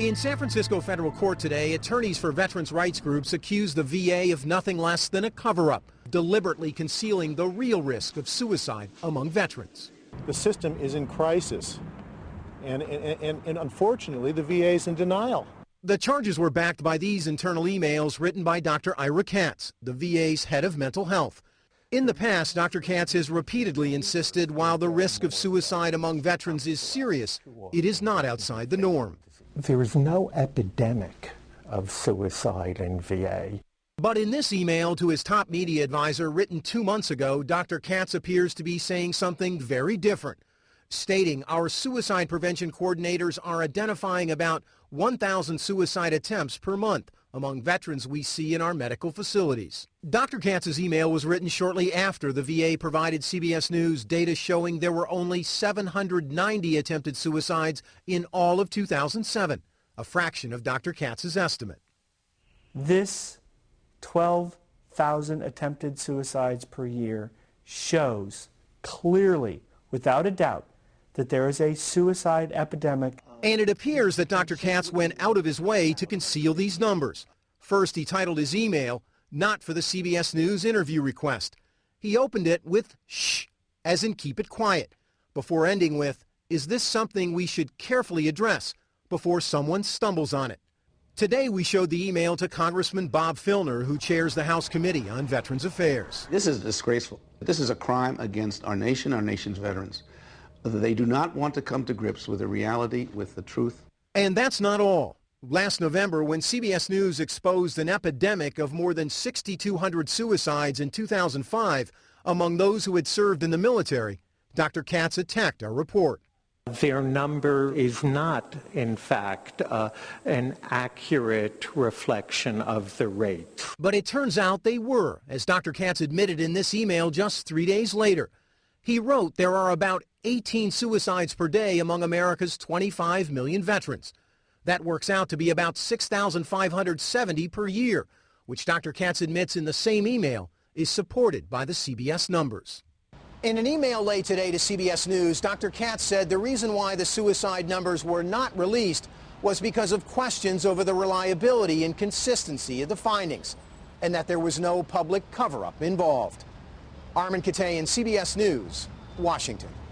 In San Francisco federal court today, attorneys for veterans' rights groups accuse the VA of nothing less than a cover-up, deliberately concealing the real risk of suicide among veterans. The system is in crisis, and unfortunately, the VA is in denial. The charges were backed by these internal emails written by Dr. Ira Katz, the VA's head of mental health. In the past, Dr. Katz has repeatedly insisted while the risk of suicide among veterans is serious, it is not outside the norm. There is no epidemic of suicide in VA. But in this email to his top media advisor written 2 months ago, Dr. Katz appears to be saying something very different, stating our suicide prevention coordinators are identifying about 1,000 suicide attempts per month among veterans we see in our medical facilities. Dr. Katz's email was written shortly after the VA provided CBS News data showing there were only 790 attempted suicides in all of 2007, a fraction of Dr. Katz's estimate. This 12,000 attempted suicides per year shows clearly, without a doubt, that there is a suicide epidemic. And it appears that Dr. Katz went out of his way to conceal these numbers. First, he titled his email, "Not for the CBS News interview request." He opened it with "shh," as in keep it quiet, before ending with, "Is this something we should carefully address before someone stumbles on it?" Today, we showed the email to Congressman Bob Filner, who chairs the House Committee on Veterans Affairs. This is disgraceful. This is a crime against our nation, our nation's veterans. They do not want to come to grips with the reality, with the truth. And that's not all. Last November, when CBS News exposed an epidemic of more than 6,200 suicides in 2005 among those who had served in the military, Dr. Katz attacked our report. Their number is not, in fact, an accurate reflection of the rate. But it turns out they were, as Dr. Katz admitted in this email just 3 days later. He wrote there are about 18 suicides per day among America's 25 million veterans. That works out to be about 6,570 per year, which Dr. Katz admits in the same email is supported by the CBS numbers. In an email late today to CBS News, Dr. Katz said the reason why the suicide numbers were not released was because of questions over the reliability and consistency of the findings, and that there was no public cover-up involved. Armin Katayan, CBS News, Washington.